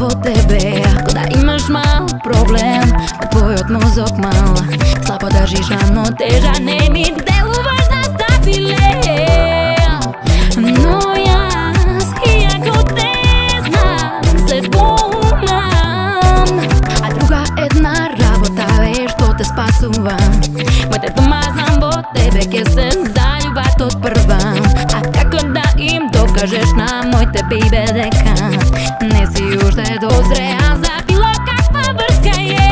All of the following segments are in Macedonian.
во тебе. Ако да имаш мал проблем, од твојот мозок мал слабо држиш рано тежа, не ми делуваш за стабилен. Но јас, иако те знам, се двоумам. А друга една работа е што те спасува. Моите дома знам во тебе ке се заљубат од прва. А како да им докажеш на моите бейбе дека не си уште дозреа за било каква врска е.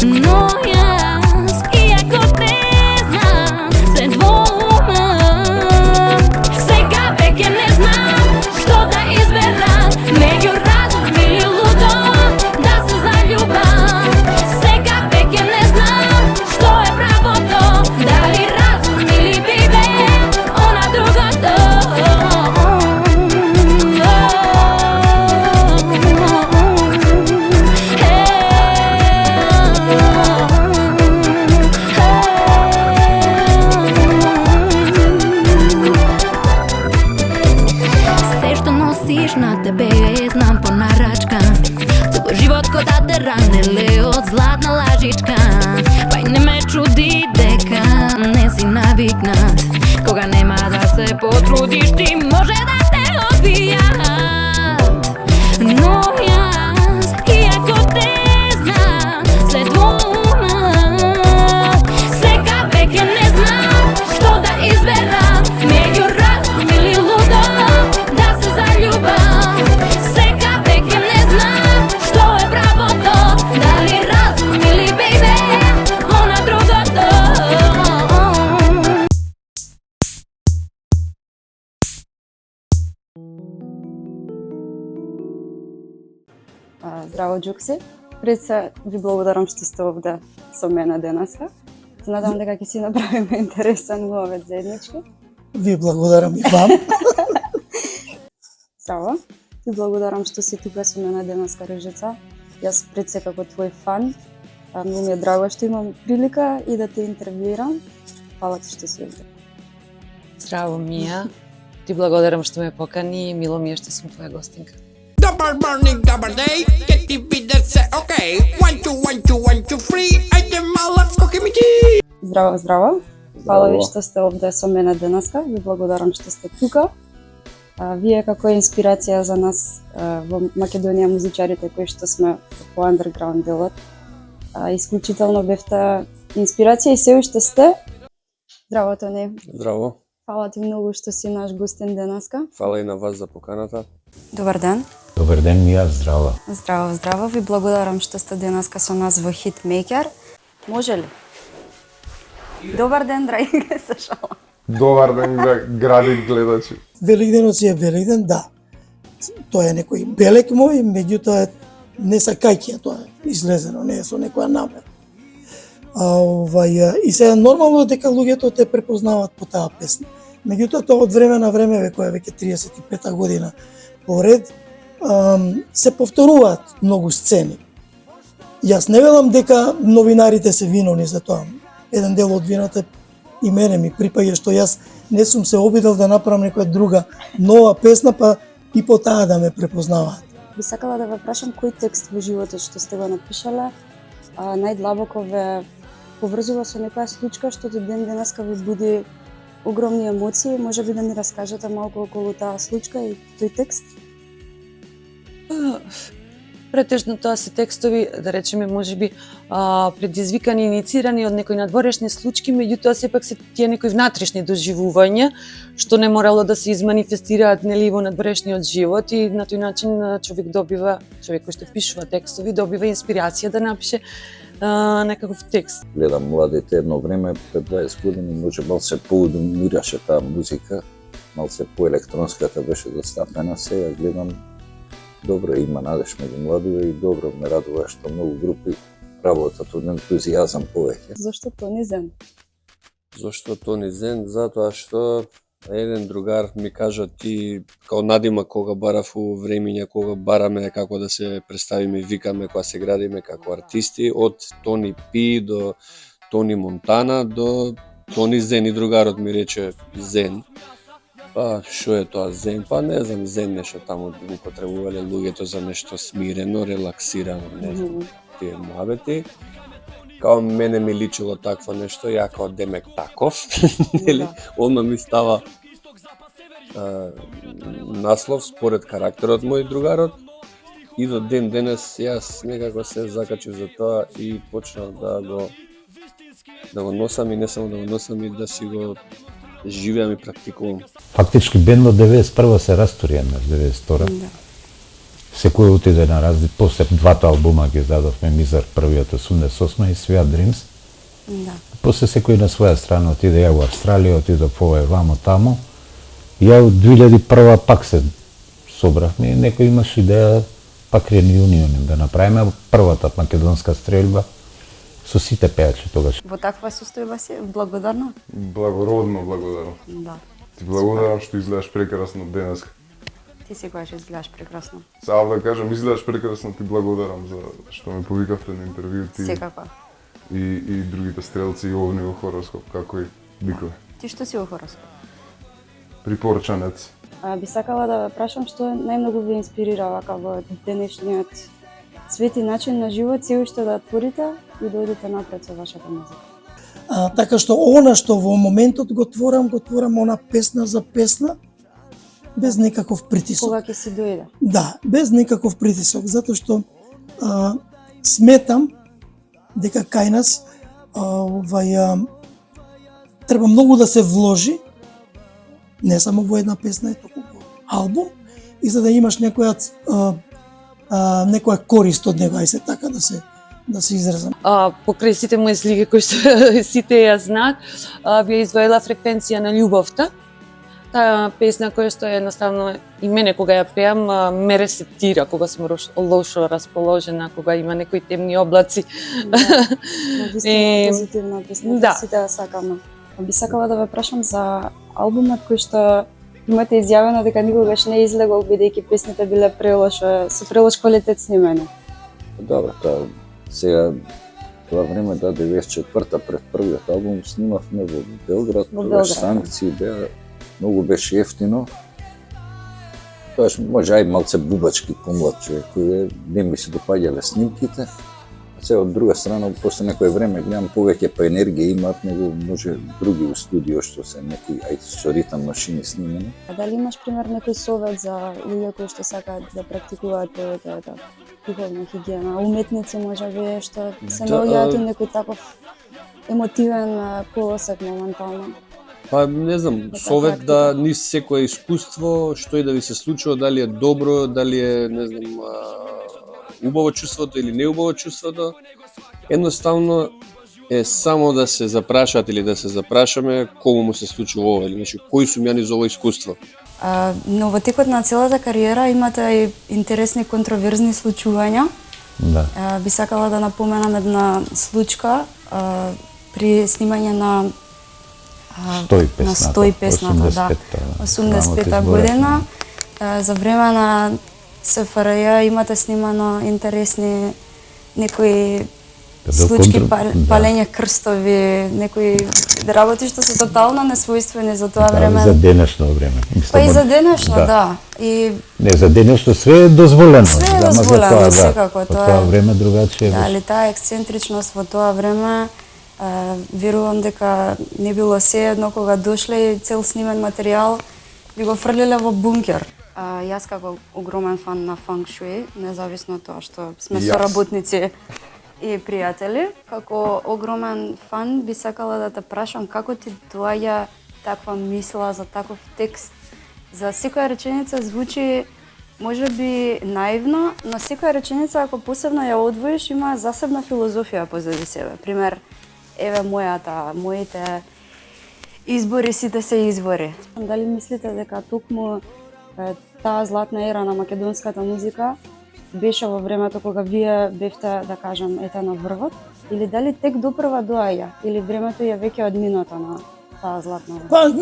Но јас, иако те знам, се двоумам. Сега веќе не знам што да изберам меѓу разум или лудо да се заљубам. Сега веќе не знам што е правото, дали разум или бебе она другото. Се што носиш на тебе знам по нарачка. Цело живот ко да те ранеле од златна лажичка. Па и не ме чуди дека не си навикнат. Кога нема да се потрудиш ти може да те одбијат. Но јас, иако те знам, се двоумам. Сега веќе не знам што да изберам меѓу разум или лудо да се заљубам. Сега веќе не знам што е правото, дали разум или бейбе она другото. Здраво, Џукси. Пред се ви благодарам што сте овде со мене денеска. Се надам дека ќе си направиме интересен ловец заеднички. Ви благодарам и вам. Здраво. Ти благодарам што си тука со мене денеска, Ружица. Јас пред се како твој фан. Многу ми е драго што имам прилика и да те интервјуирам. Фала ти што си овде. Здраво, Мија. Ти благодарам што ме покани и мило ми е што сум твоја гостинка. Double morning, double day. Get the beat that say okay. 1, 2, 1, 2, 1, 2, 3. I dem let's go give me tea. Здраво, здраво. Фала ви што сте овде со мене денеска. Ви благодарам што сте тука. Вие како инспирација за нас во Македонија музичарите кои што сме по андерграунд делот. Исклучително бевте инспирација и се уште сте. Здраво, Тони. Здраво, Фала ти многу што си наш гостин денеска. фала и на вас за поканата. Добар ден. Добар ден, Мија, здрава. Здраво, здраво. Ви благодарам што сте денеска со нас во Хитмейкер. Може ли? Добар ден, драги слушала. Добар ден, гради гледачи. Великденот си е Великден, да. Тоа е некој белек мој, меѓутоа не са кајќија, тоа е излезено, не е со некоја намера. И се нормално дека луѓето те препознаваат по таа песна. Меѓутоа тоа од време на време, која веќе 35 година поред, се повторуваат многу сцени. Јас не велам дека новинарите се виновни за тоа. Еден дел од вината и мене ми припаѓа што јас не сум се обидел да направам некоја друга нова песна, па и по таа да ме препознаваат. Би сакала да ве прашам кој текст во животот што сте го напишале најдлабоко ве поврзува со некоја случка што до ден денеска ви буди огромни емоции. Може би да ни раскажете малку околу таа случка и тој текст? Претежно тоа се текстови, да речеме, можеби предизвикани, иницирани од некои надворешни случаи, меѓутоа сепак се тие некои внатрешни доживувања што не морало да се изманифестираат нели во надворешниот живот и на тој начин човек кој што пишува текстови добива инспирација да напише некаков текст. Гледам младите едно време, пред 20 години, може малце поудумираше таа музика, малце поелектронската беше застапена, сега гледам добро има надеж меѓу младите и добро ме радува што многу групи работат од ентузијазам повеќе. Зошто Тони Зен? Зошто Тони Зен? Затоа што еден другар ми кажа ти као надима кога барав у времиња кога бараме како да се представиме, викаме кога се градиме како артисти, од Тони Пи до Тони Монтана до Тони Зен, и другарот ми рече Зен. Па, што е тоа зен? Па не знам, зен нешто таму употребувале луѓето за нешто смирено, релаксирано, не знам, тие муабети. Као мене ми личило такво нешто, ја као Демек таков, нели? Одма ми става наслов според карактерот мој другарот и до ден денес јас некако се закачив за тоа и почнав да го носам и не само да го носам и да си го живеам и практикувам. Фактички бендот 91 се растури еднаш 92. Да. Секој отиде на различни, после двата албума ги издадовме Мизер првиот 88 и Свија Дримс. Да. После секој на своја страна отиде, ја во Австралија, отидов овој вамо тамо. Ја од 2001 пак се собравме и некој имаше идеја пак реunion да направиме првата македонска стрелба со сите пејачи тогаш. Во таква состојба си благодарна? Благородно благодарам. Да. Ти благодарам што изгледаш прекрасно денес. Ти си кажеш изгледаш прекрасно. Само да кажам, изгледаш прекрасно, ти благодарам за што ме повикавте на интервју, ти Секако. и другите стрелци и овни во хороскоп, како и бикови. Ти што си во хороскоп? Припорчанец. Би сакала да ве прашам што најмногу ви инспирира вака во денешниот свет и начин на живот, се уште да отворите и да одите напред со вашата музика. Така што она што во моментот го творам она песна за песна, без никаков притисок. Кога ќе си дојде? Да, без никаков притисок, затоа што сметам дека кај нас треба многу да се вложи, не само во една песна, туку во албум, и за да имаш некоја корист од него, ајде така да се изразам. Покрај сите мои слики кои што сите ја знаат, би ја извоила Фреквенција на љубовта. Таа песна која што едноставно и мене кога ја пеам ме ресетира кога сум лошо расположена, кога има некои темни облаци. Навистина позитивна песна, да. Сите ја сакаме. Би сакала да ве прашам за албумот кој што имате изјавено дека никогаш не излегол бидејќи песните биле со прелош квалитет снимени. Добро, тоа сега тоа време да 94-та пред првиот албум снимавме во Белград, тогаш санкции беа, многу беше ефтино. Тоаш може ај малце бубачки помлад човек кој не ми се допаѓале снимките. Се од друга страна, после некој време гледам повеќе па енергија имаат него може други у студио што се некои со ритам машини снимени. А дали имаш пример некој совет за луѓе кои што сакаат да практикуваат повеќе духовна хигиена, уметници можеби што се наоѓаат у некој таков емотивен колосек моментално? Па не знам, совет да низ секое искуство, што и да ви се случува, дали е добро, дали е, не знам, убаво чувството или неубаво чувството, едноставно е само да се запрашат или да се запрашаме кому му се случува ова, или значи кој сум ја низ ово искуство. Но во текот на целата кариера имате и интересни контроверзни случувања. Да. Би сакала да напоменам една случка при снимање на 100 песната, да. 85-та година. За време на СФРЈ имате снимано интересни некои случаи, палење крстови, некои работи што се тотално несвојствени за тоа време. За денешно време. Па и за денешно, да. И не, за денешно све е дозволено. Све е дозволено, секако. Во тоа време другачие. Да, али таа ексцентричност во тоа време, верувам дека не било сеедно кога дошле цел снимен материјал, би го фрлиле во бункер. Јас како огромен фан на фанк шуи, независно тоа што сме соработници и пријатели, како огромен фан би сакала да те прашам како ти доаѓа таква мисла за таков текст. За секоја реченица звучи можеби наивно, но секоја реченица ако посебно ја одвоиш има засебна филозофија позади себе. Пример, еве моите избори сите се извори. Дали мислите дека токму таа златна ера на македонската музика беше во времето кога вие бевте, да кажам, на врвот, или дали тек допрва доаѓа, или времето е веќе одминато на таа златна ера? Па,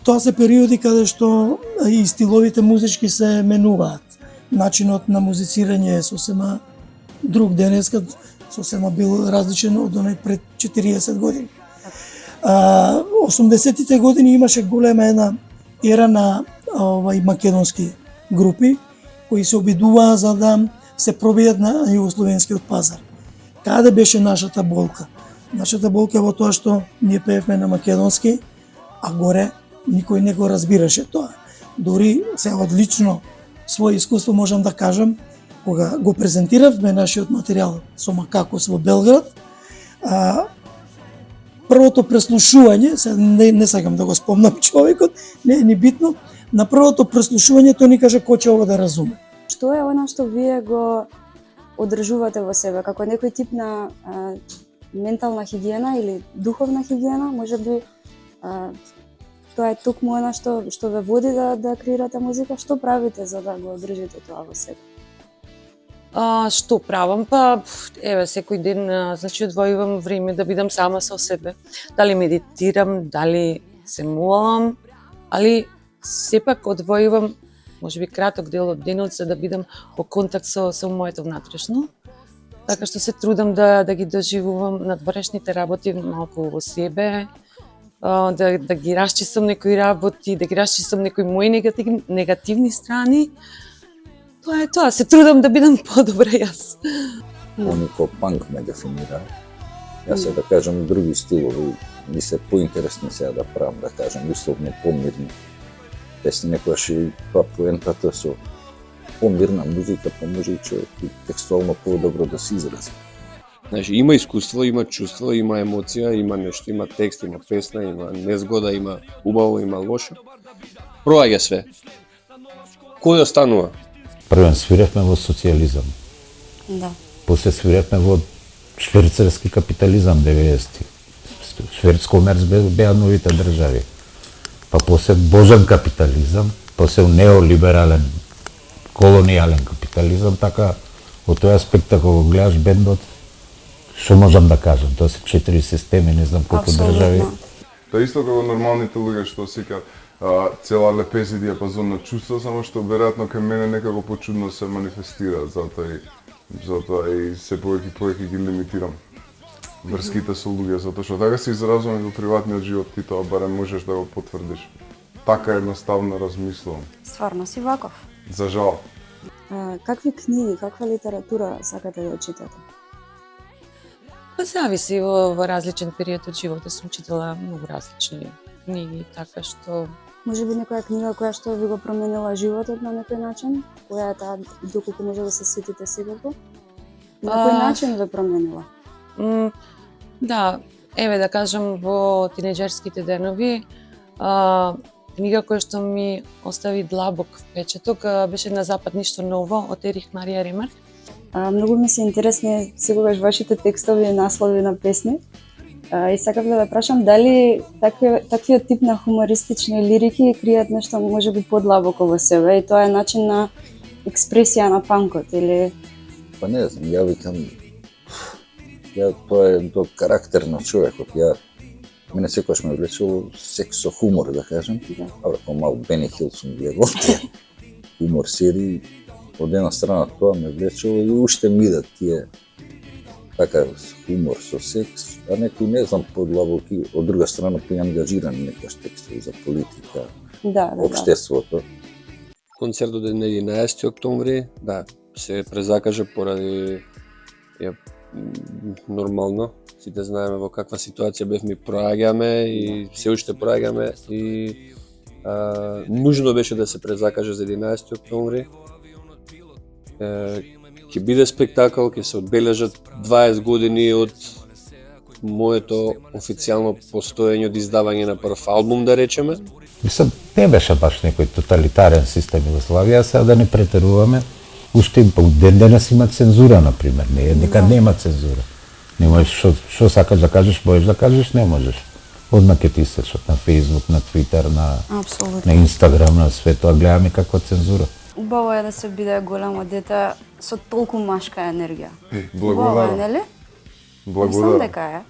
тоа се периоди каде што и стиловите музички се менуваат. Начинот на музицирање е сосема друг денеска, сосема бил различен од онај пред 40 години. 80-тите години имаше голема една ера на македонски групи кои се обидуваа за да се пробијат на југословенскиот пазар. Каде беше нашата болка? Нашата болка е во тоа што ние пеевме на македонски, а горе никој не го разбираше тоа. Дори се одлично своје искуство можам да кажам, кога го презентиравме нашиот материјал со Макакос во Белград, првото преслушување, не сакам да го спомнам човекот, не е ни битно, на првото преслушување тој ни каже кој ќе ова да разуме. Што е она што вие го одржувате во себе, како некој тип на ментална хигиена или духовна хигиена, можеби тоа е токму она што ве води да креирате музика, што правите за да го одржите тоа во себе? Што правам? Па, еве, секој ден, значи, одвојувам време да бидам сама со себе. Дали медитирам, дали се молам, али сепак одвојувам, можеби краток дел од денот за да бидам во контакт со моето внатрешно. Така што се трудам да ги доживувам надворешните работи малку во себе, да ги расчистам некои работи, да ги расчистам некои мои негативни страни. Тоа е тоа, се трудам да бидам подобра јас. Они ко панк ме дефинира. Јас се да кажам други стилови, ми се поинтересни сега да правам, да кажам, условно помирни. Песни некојаш и тоа поентата со помирна музика поможе и човек и текстуално подобро да се изрази. Значи, има искуство, има чувство, има емоција, има нешто, има текст, има песна, има незгода, има убаво, има лошо. Проаѓа све. Кој останува? Првен свиревме во социјализам. Да. После свиревме во швейцарски капитализам 90-ти. Швейцарско-мерц беа новите држави. Па после божен капитализам, после неолиберален, колонијален капитализам, така од тој аспект ако го гледаш бендот, што можам да кажам, тоа се 4 системи, не знам колку држави. Тоа исто како нормалните луѓе што сика цела лепез и диапазон на чувства, само што веројатно кај мене некако почудно се манифестира, затоа и се повеќе ги лимитирам врските со луѓе, затоа што така се изразувам и во приватниот живот, ти тоа барем можеш да го потврдиш. Така едноставно размислувам. Стварно си ваков. За жал. Какви книги, каква литература сакате да читате? Па зависи во различен период од животот сум читала многу различни книги, така што Можеби некоја книга која што ви го променила животот на некој начин? Која е таа, доколку може да се сетите секако? На кој начин ве променила? Да, еве да кажам во тинеџерските денови, книга која што ми остави длабок впечаток беше На запад ништо ново од Ерих Марија Ремарк. Многу ми се интересни секогаш вашите текстови и наслови на песни. И сакав да ве прашам дали таквиот тип на хумористични лирики кријат нешто можеби подлабоко во себе и тоа е начин на експресија на панкот или... Па не знам, ја викам, тоа е до карактер на човекот. Мене секојаш ме влечело секс со хумор, да кажем. Абе, помал Бени Хил сум гледал тие хумор серии. Од една страна тоа ме влечело и уште ми идат тие така хумор со секс, а некои не знам подлабоки, од друга страна поангажирани некојаш текстови за политика, општеството. Концертот е на 11 октомври, да, се презакаже поради нормално. Сите знаеме во каква ситуација бевме, проаѓаме и се уште проаѓаме и нужно беше да се презакаже за 11 октомври. Ќе биде спектакл, ќе се одбележат 20 години од моето официјално постоење, од издавање на прв албум, да речеме. Мислам, не беше баш некој тоталитарен систем Југославија, сега да не претеруваме. Уште ден денес има цензура, например. Некад нема цензура. Не можеш, што сакаш да кажеш, можеш да кажеш, не можеш. Одма ќе ти сечат на Facebook, на Twitter, на Instagram, на све тоа. Гледаме каква цензура. Убаво е да се биде голямо дете со толку машка енергија. Благодарам. Нели? Мислам дека е.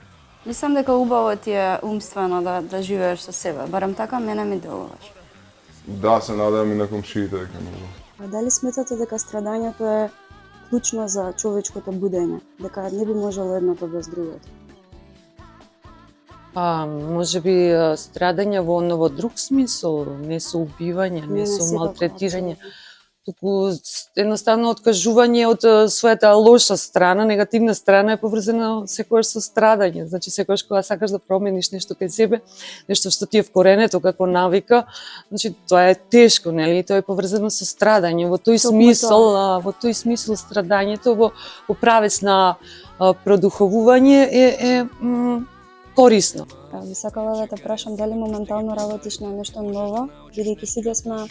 Мислам дека убаво ти е умствено да живееш со себе. Барем така мене ми делуваш. Да, се надевам и на комшиите дека може. А дали сметате дека страдањето е клучно за човечкото будење? Дека не би можело едното без другото? Можеби страдање во друг смисол, не со убивање, не со секако, малтретирање, апсолутно. туку едноставно откажување од својата лоша страна, негативна страна е поврзана секогаш со страдање. Значи секогаш кога сакаш да промениш нешто кај себе, нешто што ти е вкоренето како навика, значи тоа е тешко, нели? Тоа е поврзано со страдање. Во тој смисол страдањето во правец на продуховување е корисно. Би сакала да те прашам дали моментално работиш на нешто ново, бидејќи сите сме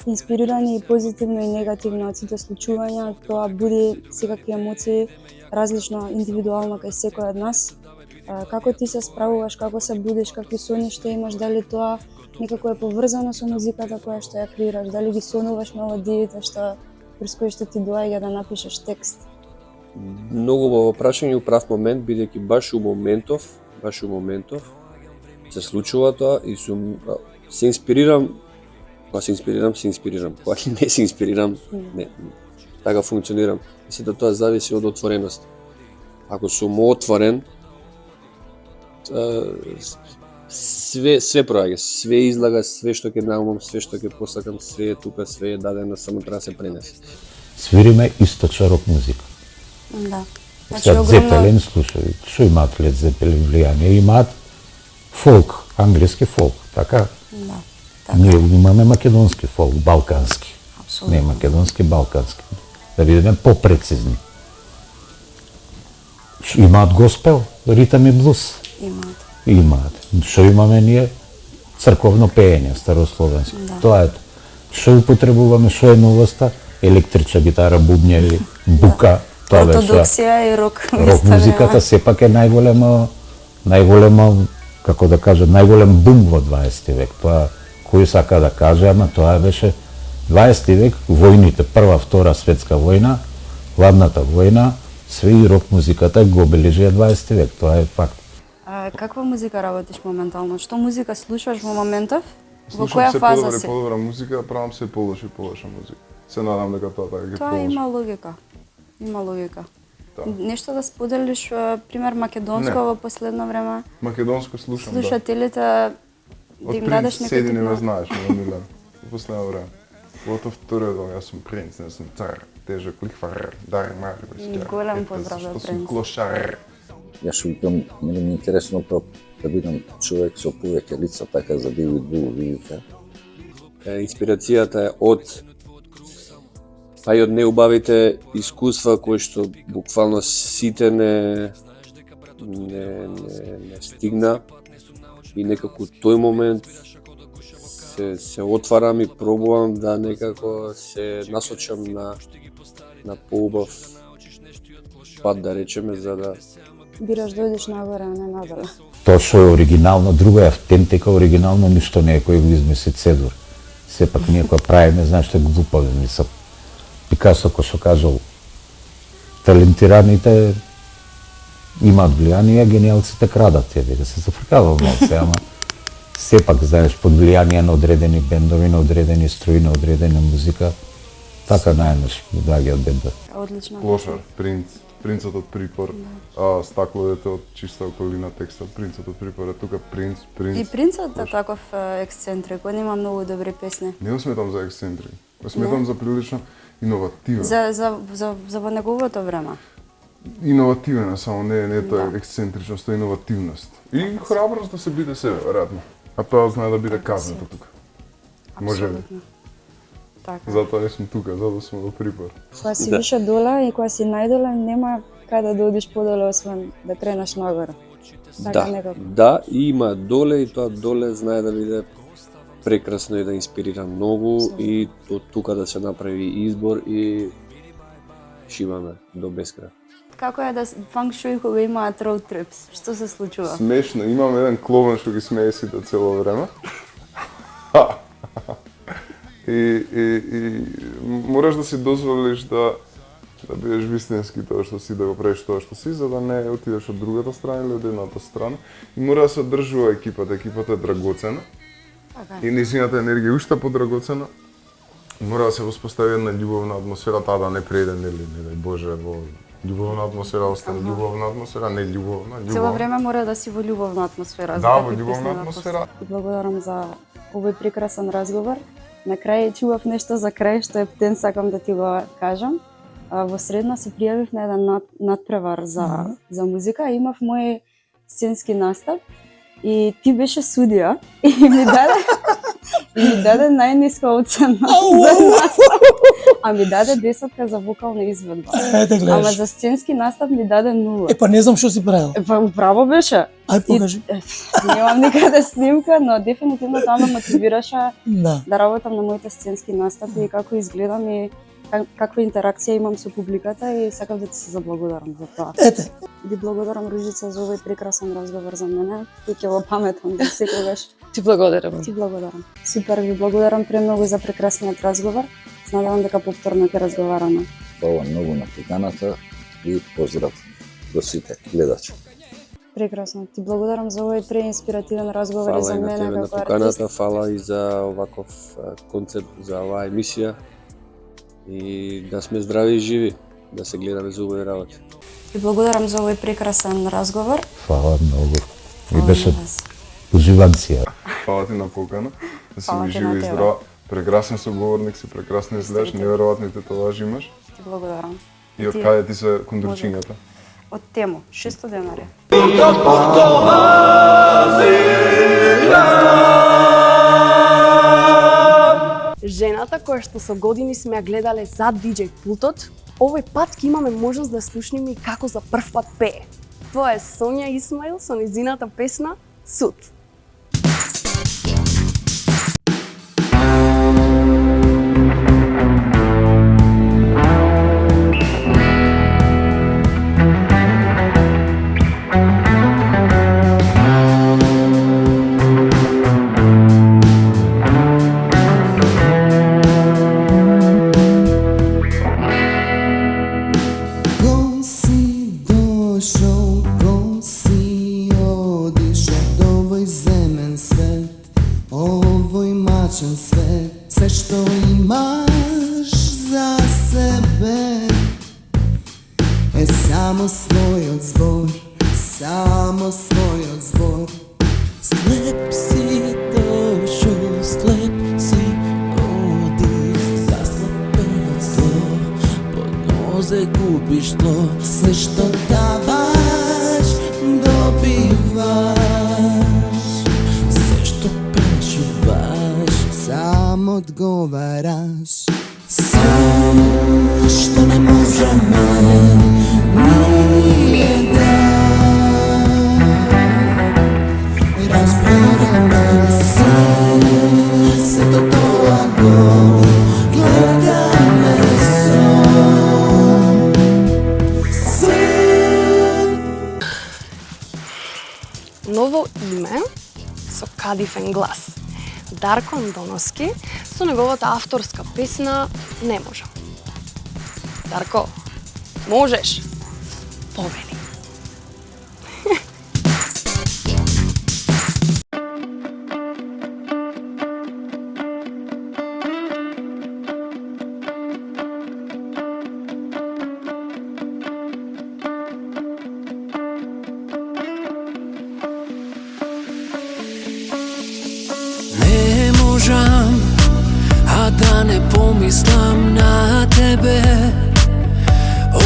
инспирирани и позитивно и негативно од сите случувања, тоа буди секакви емоции, различно, индивидуално кај секој од нас. Како ти се справуваш, како се будиш, какви сони што имаш, дали тоа некако е поврзано со музиката која што ја креираш, дали ги сонуваш мелодиите през кои што ти доаѓа да напишеш текст? Многу во прашање у прав момент, бидејќи баш у моментов се случува тоа и се инспирирам. Кога се инспирирам. Кога не се инспирирам, не. Така функционирам. И сето тоа зависи од отвореност. Ако сум отворен, све проаѓа, све излага, све што ќе наумам, све што ќе посакам, све е тука, све е дадено, само треба да се пренесе. Свириме источна рок музика. Да. Сега Зепелин слушај, што имаат Лед Зепелин влијание? Имаат фолк, англиски фолк, така? Да. Ние имаме македонски фолк, балкански. Апсолутно. Не македонски, балкански. Да бидеме попрецизни. Имаат госпел, ритам и блуз. Имаат. Што имаме ние? Црковно пеење, старословенско. Да. Тоа е. Што употребуваме, што е новоста? Електрична гитара, бубњеви, бука. Тоа беше. Ортодоксија и рок. Рок музиката сепак е најголема, како да кажам, најголем бум во 20 век. Тоа кој сака да каже, ама тоа беше 20 век, војните, прва, втора светска војна, хладната војна, све и рок музиката го обележија 20 век, тоа е факт. Каква музика работиш моментално? Што музика слушаш во моментов? Во Слушам која се фаза си? подобра музика, правам се полоша музика. Се надам дека тоа така ќе Тоа има логика. Има логика. Да. Нешто да споделиш, пример македонско во последно време? Македонско слушам, Слушателите да им дадеш некој седи не ме тип на... знаеш, Милен. Во последно време. Готов турето, јас сум принц, не сум цар. Тежок лихвар, дари мари. Голем поздрав за принц. принц. Клошар. Јас што викам, мене ми е интересно да видам човек со повеќе лица, така за Дейвид Бул, видите. Инспирацијата е од па и од неубавите искуства кои што буквално сите не стигна и некако тој момент се отварам и пробувам да некако се насочам на поубав пат, да речеме, за да Бираш да одиш нагоре, а не надоле. Тоа што е оригинално, друго е автентика, оригинално ништо не е кој го измисли Цедур. Сепак ние кога правиме, знаеш што е глупави, мисла. Пикасо кој што кажал, талентираните имаат влијание, гениалците крадат, да се зафркава малку се, ама сепак, знаеш, под влијание на одредени бендови, на одредени струи, на одредена музика, така најнаш доаѓа од бендот. Одлично. Клошар, принцот од припор, стакло дете од чиста околина, текстот, принцот од припор, е тука принц. И принцот е таков ексцентрик, он има многу добри песни. Не го сметам за ексцентрик, го сметам за прилично иновативен. За во неговото време. Иновативен, само не тоа ексцентричност, тоа иновативност. И храброст да се биде себе, веројатно. А тоа знае да биде казнато тука. Може ли? Така. Затоа сум тука, затоа сум во припор. Кога си више доле и кога си најдоле, нема каде да одиш подоле освен да кренеш нагоре. Да, има доле и тоа доле знае да биде прекрасно и да инспирира многу и од тука да се направи избор и шиваме до бескрај. Како е да фанк шуи кога имаат road trips? Што се случува? Смешно, имам еден кловен што ги смее сите цело време. И мораш да си дозволиш да бидеш вистински тоа што си, да го правиш тоа што си, за да не отидеш од другата страна или од едната страна. И мора да се одржува екипата. Екипата е драгоцена. И нејзината енергија уште подрагоцена. Мора да се воспостави една љубовна атмосфера, таа да не преде, нели, не дај Боже, во љубовна атмосфера остане љубовна атмосфера, не љубовна, љубовна. Цело време мора да си во љубовна атмосфера. за Да, во такви љубовна песни да атмосфера. постат. И благодарам за овој прекрасен разговор. На крај чував нешто за крај што Ептен сакам да ти го кажам. Во средна се пријавив на еден надпревар за музика. Имав мој сценски настап и ти беше судија и ми даде најниска оцена за настап. А ми даде 10 за вокална изведба. Ете гледаш. Ама за сценски настап ми даде 0. Па не знам што си правил. Па управо беше. Ај покажи. Немам никаде снимка, но дефинитивно тоа ме мотивираше Да. да работам на моите сценски настапи и како изгледам и каква интеракција имам со публиката и сакам да ти се заблагодарам за тоа. Ете, Ви благодарам, Ружица, за овој прекрасен разговор за мене. И ќе го паметам да секогаш. Ти благодарам. Ти благодарам. Супер, ви благодарам премногу за прекрасниот разговор. Надевам дека повторно ќе разговараме. Фала многу на поканата и поздрав до сите гледачи. Прекрасно. Ти благодарам за овој преинспиративен разговор и Фала за и на мене тебе на како артист. поканата, фала и за оваков концепт, за оваа емисија. И да сме здрави и живи, да се гледаме за убави работи. Ви благодарам за овој прекрасен разговор. Фала многу. И Фала беше на вас. уживанција. Фала ти на покана. Да си Фала ми ти жива на и тебе. здрава. Прекрасен соговорник си, прекрасно изгледаш, неверојатни татуажи имаш. Ти благодарам. И од каде ти се кондурчињата? Од Тему, 600 денари. Жената која што со години сме ја гледале зад диџеј пултот, овој пат ќе имаме можност да слушнеме и како за прв пат пее. Тоа е Сонја Исмаил со незината песна Суд. Ko si došao, ko si odišao, ovoj zemen svet, ovoj mačan svet, sve što imaš za sebe, samo svoj odzbor, samo svoj odzbor. Slep si došao, slep si odiš, zaslepen od zlo, noze gubiš tlo, sve što davaš, dobivaš, sve što prežuvaš, sam odgovaraš. Sve što ne može mene, nije dan, razbere me sve to blago, gleda me son. Ново име со кадифен глас. Дарко Андоновски со неговата авторска песна Не можам. Дарко, можеш? Повели. Ne možam, a da ne pomislam na tebe.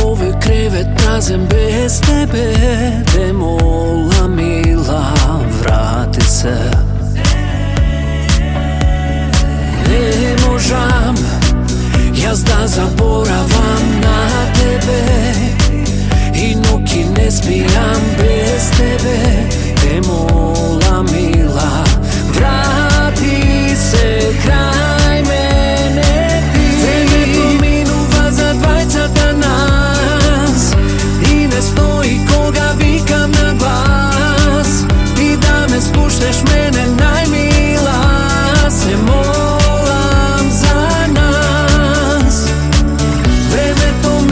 Ovaj krevet prazan bez tebe. Te mola mila, vrati se. Ne možam, jaz da zaboravam na tebe. I noći ne spijam bez tebe. Te mola mila, vrati se kraj mene ti. Vreme pominuva za dvajca danas i ne stoji koga vikam na glas. I da me slušaš mene najmila, se molam za nas. Vreme to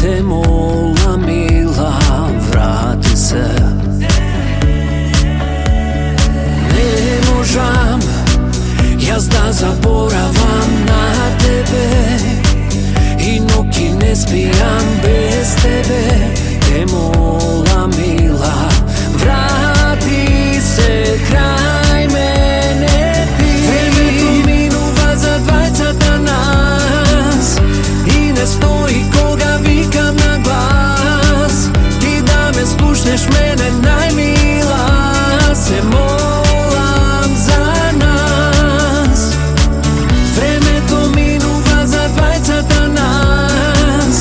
Те мола мила, врати се. Не можам јас да заборавам на тебе и ноќи не спијам без тебе. Те мола мила, врати се крај мене ти. Времето минува за двајцата нас и не стои кога викам на глас. Ти да ме слушнеш мене најмила, се молам за нас. Времето минува за двајцата нас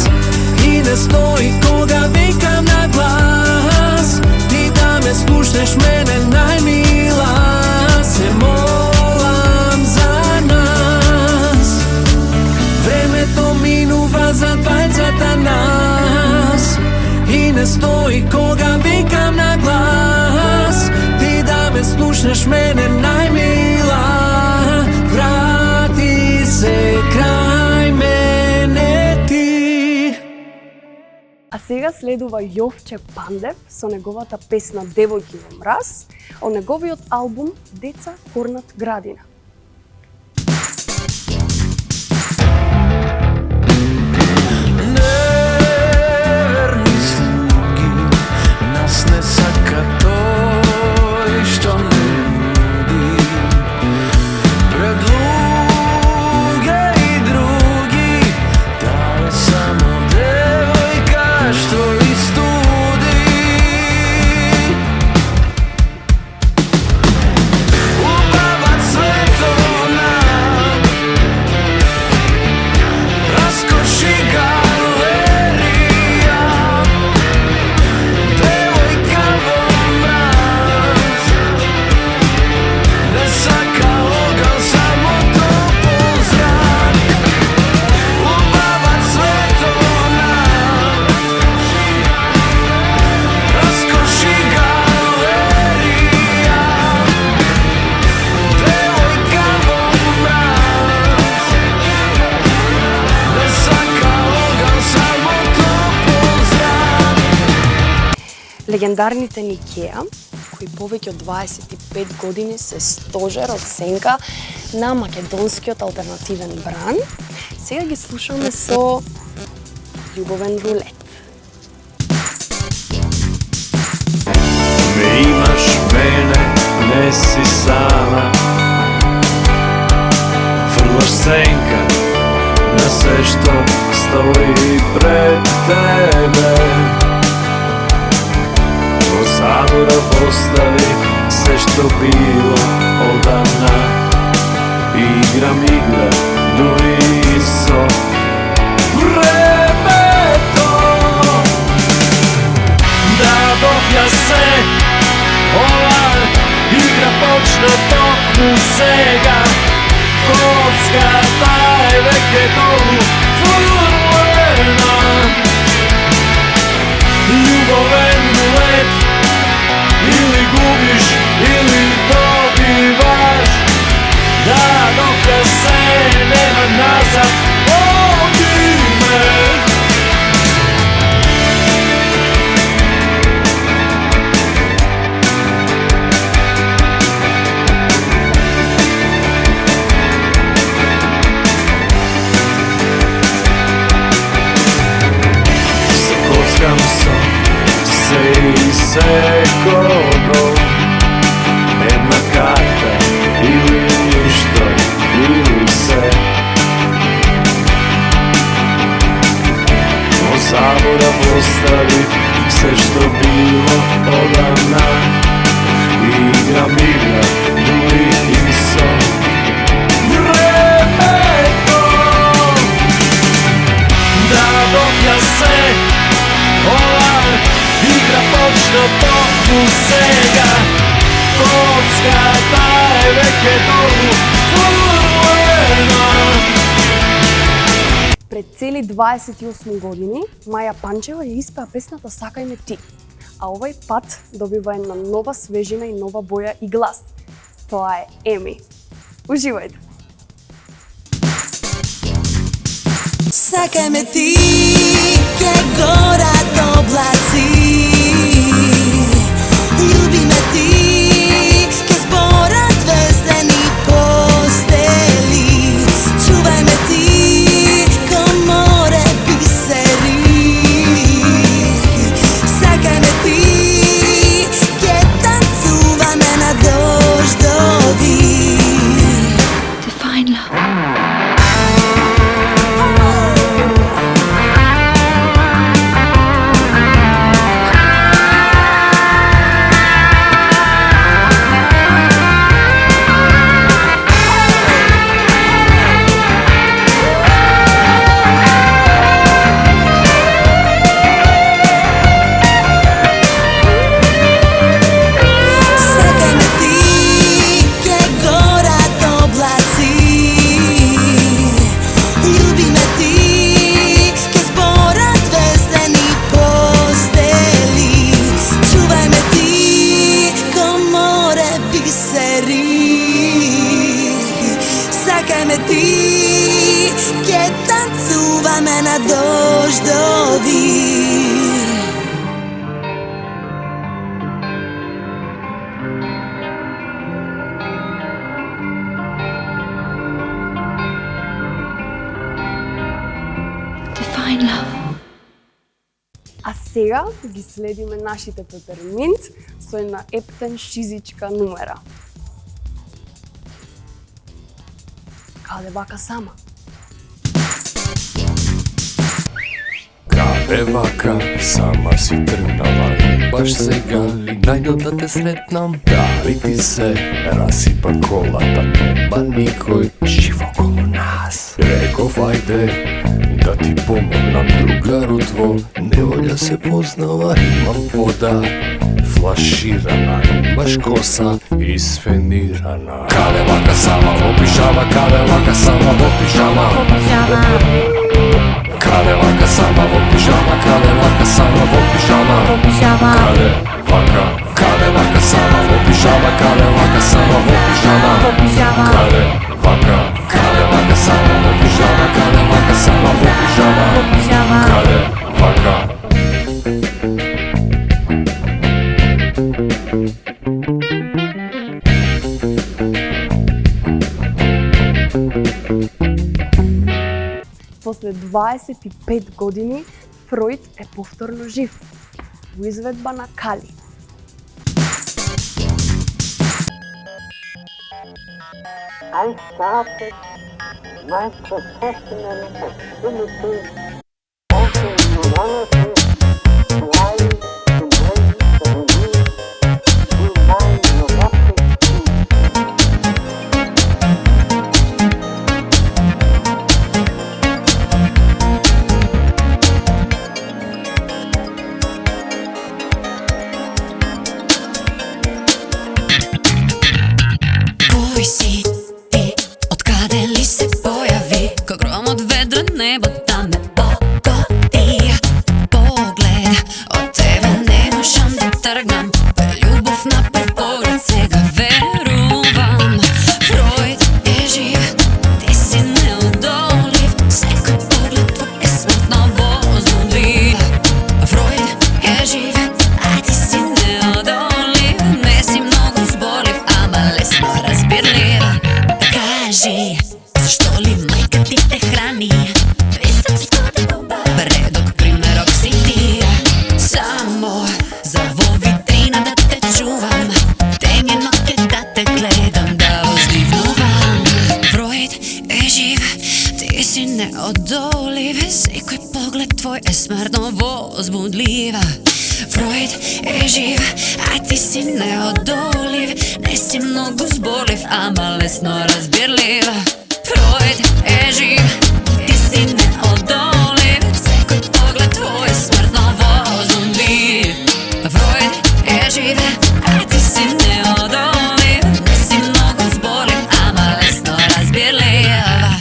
и не стои кога викам на глас. Ти да ме слушнеш мене најмила, се молам за нас. Времето минува за двајцата нас и не стои кога викам на глас. Ти да ме слушнеш мене најмила, врати се крај мене ти. А сега следува Јовче Пандев со неговата песна Девојки во мраз, од неговиот албум Деца корнат градина. Неверни слуги нас не сака тој што не нуди. Пред луѓе и други, таа е само девојка што истуди. Убава цветона, раскоши галерија, девојка во мраз. Не сака оган, само топол зрак. Убава цветона, раскоши галерија, девојка во мраз. Не сака оган, само топол зрак. Легендарните Никеа, кои повеќе од 25 години се стожер од сенка на македонскиот алтернативен бран, сега ги слушаме со Љубовен рулет. Me imaš mene, ne si sama. Frlaš senka na sve što stoji pred tebe. Zaborav ostavi sve što bilo odavna. Igram igre, duiso. Vreme to da dobija se ova igra počne toku sega. Kocka taj veke dolu furlena. Ljuboven rulet, ili gubiš ili dobivaš. Da dok se nema nazad, vodi me. Zakockam sam se i sekogo. Jedna karta ili ništa ili se. Zaborav ostavi sve što bilo odavna. Igram igra, duri i son. Vreme to da dobija se ova igra počne toku sega. Kocka taj veke dolu furlena. Пред цели 28 години, Маја Панчева ја испеа песната Сакај ме ти, а овај пат добива една нова свежина и нова боја и глас. Тоа е Еми. Уживајте! Сакај ме ти, ке горат облаци. Љуби ме ти, ке зборат звездени постели. Чувај ме ти, ко море бисери. Сакај ме ти, ке танцуваме на дождови. Define love. Сакај ме ти, ке горат облаци. Љуби ме ти, ке зборат звездени постели. Чувај ме ти, ко море бисери. Сакај ме ти, ке танцуваме на дождови. Define love. А сега ги следиме нашите Пеперминт со една ептен шизичка нумера. Каде вака сама? Каде вака, сама си тргнала и баш сега ли најдов да те сретнам? Дали ти се расипа колата, нема никој жив околу нас. Реков ајде да ти помогнам, другару тво, неволја се познава, имам вода флаширана, имаш коса исфенирана. Каде вака сама во пижама, каде вака сама во пижама. Каде вака сама во пижама, каде вака сама во пижама. Каде вака сама во пижама, каде вака сама во пижама. Каде вака сама во пижама, каде вака сама во пижама. Каде вака. После 25 години Фројд е повторно жив во изведба на Кали. I started my professional activity also in neurology, trying to bring the relief to my neurotic Кој си ти? Откаде ли се појави? Ко гром од ведро небо да ме погоди. Поглед од тебе не можам да тргнам. Љубов на прв поглед сега верувам. Фројд е жив, ти си неодолив. Секој поглед твој е смртно возбудлив. Фројд е жив, а ти си неодолив. Не си многу зборлив, ама лесно разбирлива. Кажи, зашто ли мајка ти те храни? Високо предок примерок си ти. Само за во витрина да те чувам, темјено ке да те гледам, да воздивнувам. Фројд е жив, ти си неодолив. Секој поглед твој е смртно возбудлива. Фројд е жив, а ти си неодолив. Не си многу зборлив, ама лесно разбирлива. Фројд е жив, ти си неодолив. Секој поглед твој е смртно возбудлив. Фројд е жив, а ти си неодолив. Не си многу зборлив, ама лесно разбирлива.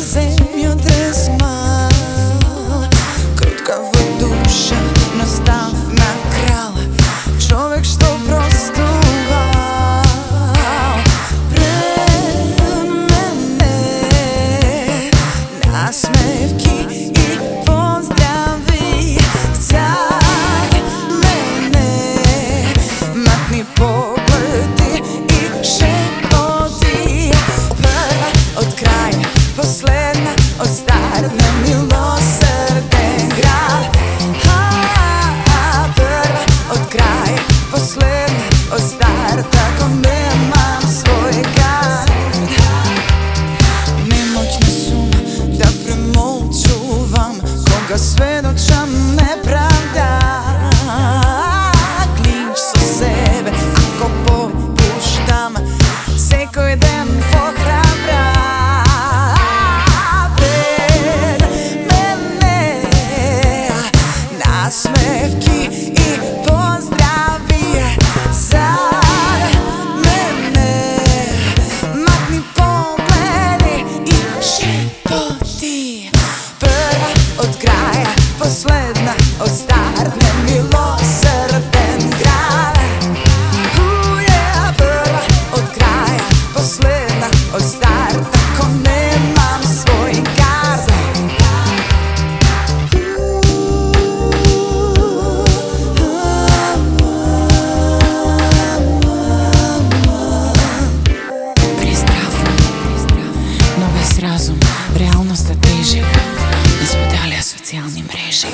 се ми одресма. Круткава душа, но став на крала, човек што простува пред мене. Насмевки и поздрави за мене, матни погледи и шепоти. Прва од крај, последна од старт на милосрден град. Прва од крај, последна од старт, ако немам свој град. Немоќна сум да премолчувам кога сведочам неправда. Клинч со себе ако попуштам, секој ден похрабра. Пред мене насмевки и поздрави за мене, матни погледи и шепоти. Прва од крај, последна од старт, немилосрден град. Прва од крај, последна од старт, ако немам свој гард. Прездрав, но без разум, реалноста тежи, не споделя социјални мрежи.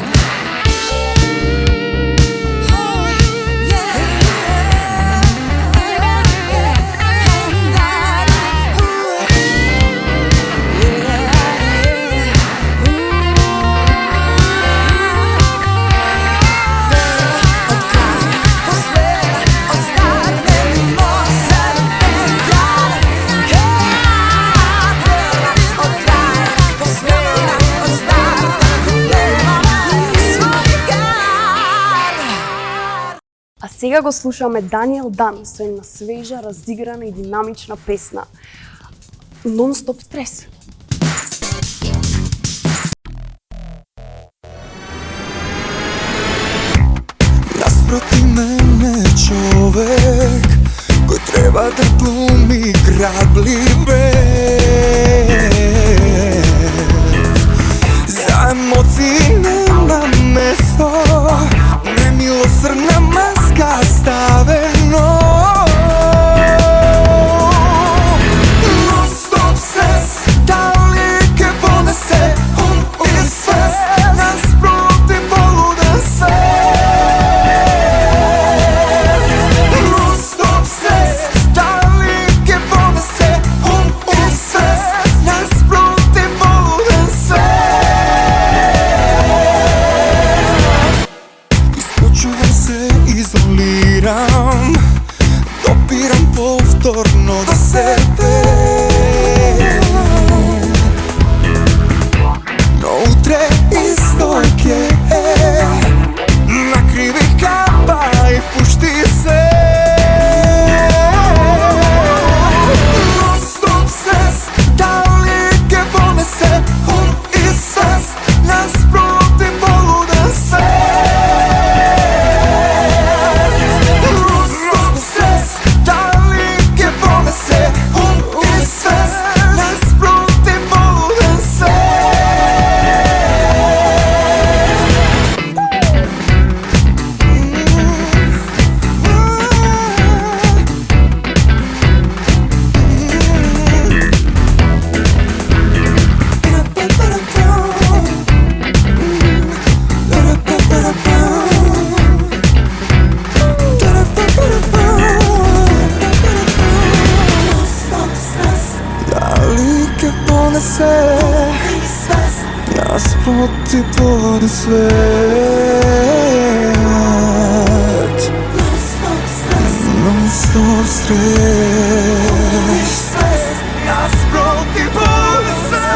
А сега го слушаме Даниел Дан со една свежа, разиграна и динамична песна. Non-stop стрес. Наспроти мене човек кој треба да глуми грабливец. За емоции нема место, немилосрдна маска ставено. Non-stop стрес, дали ке понесе ум и свест, наспроти полуден свет. Non-stop стрес, дали ке понесе ум и свест, наспроти полуден свет. Исклучувам се, изолирам, допирам повторно до себе. Но утре исто ќе е, накривих капа и пушти се. Non-stop стрес, дали ке понесе ум и свест, наспроти полуден свет. Non-stop стрес, дали ке понесе ум и свест, наспроти полуден свет. Дали ке понесе наспроти полуден свет. Non-stop стрес, наспроти полуден свет.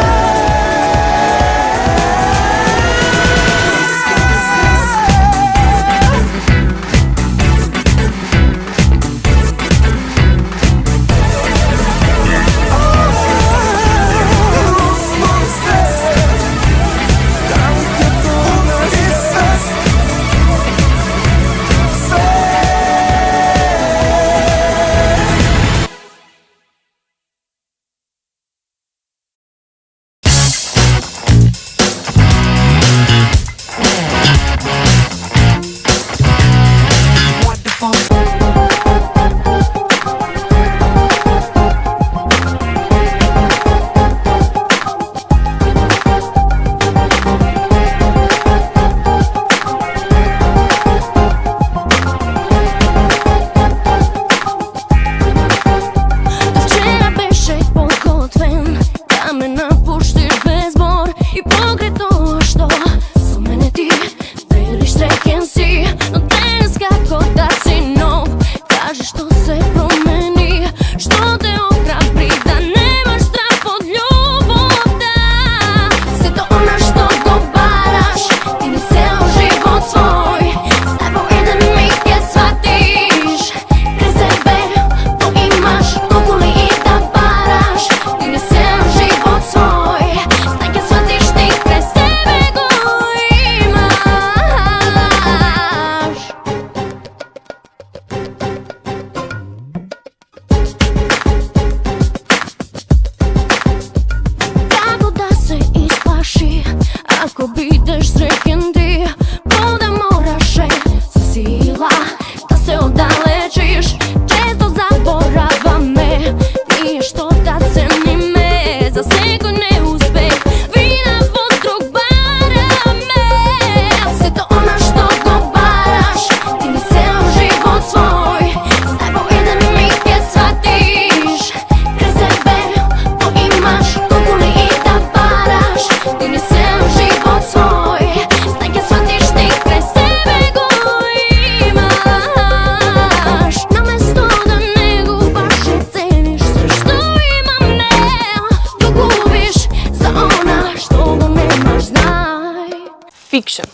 Fiction,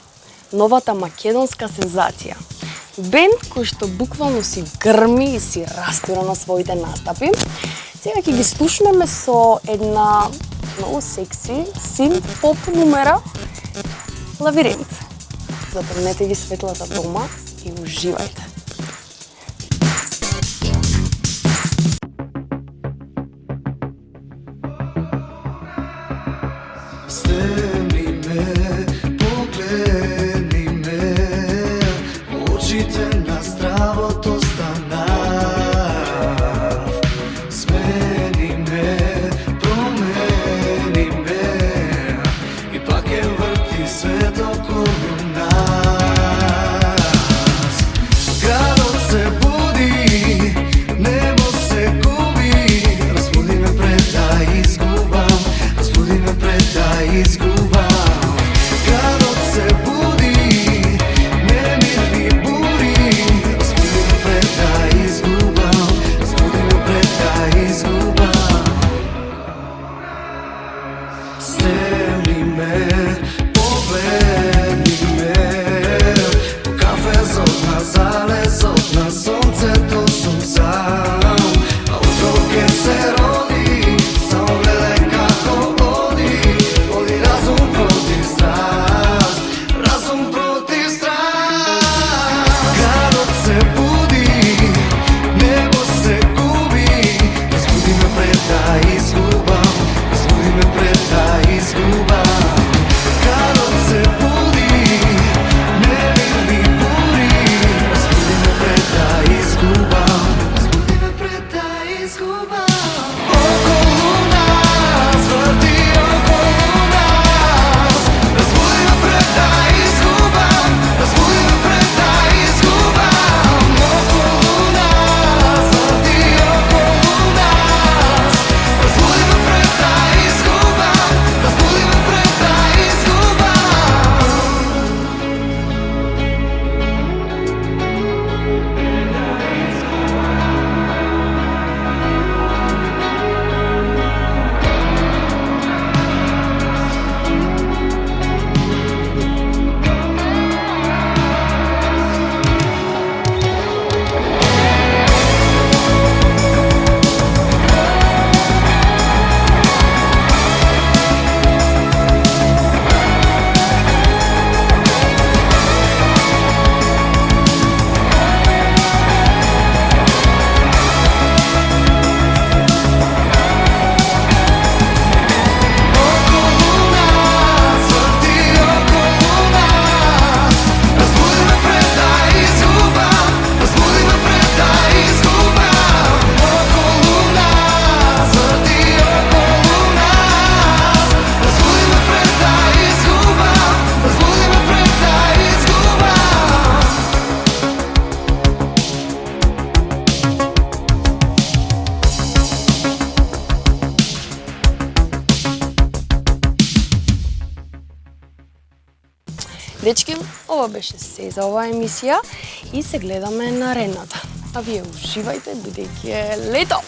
новата македонска сензација. Бенд кој што буквално си грми и си распира на своите настапи. Сега ќе ги слушнеме со една многу секси, синт-поп numera, Лавиринт. Запомнете ги светлата дома и уживајте. Стемни ме, погледни ме, очите на здравото станав. Смени ме, промени ме, и пак е върти свет около нас. Градът се буди, небо се губи, разбуди ме пред да изгубам, разбуди ме пред да изгубам. Градът се буди, немирни бури, разбуди ме пред да изгубам, разбуди ме пред да изгубам. Стемни ме, погледни ме, по кафезот на залезот на сонцето сум сам, а утро ке се роди, само гледај како оди, оди разум против страст, разум против страст. Градот се буди, небо се губи, разбуди ме пред да изгубам, разбуди ме пред да изгубам. Градот се буди, невинни бури, разбуди ме пред да изгубам, разбуди ме пред да изгубам. Около нас, върти около нас, разбуди ме пред да изгубам, разбуди ме пред да изгубам. Около нас, върти около нас, разбуди ме пред да изгубам, разбуди ме пред да Дечки, ова беше се за оваа емисија и се гледаме наредната. А вие уживајте, бидејќи е лето!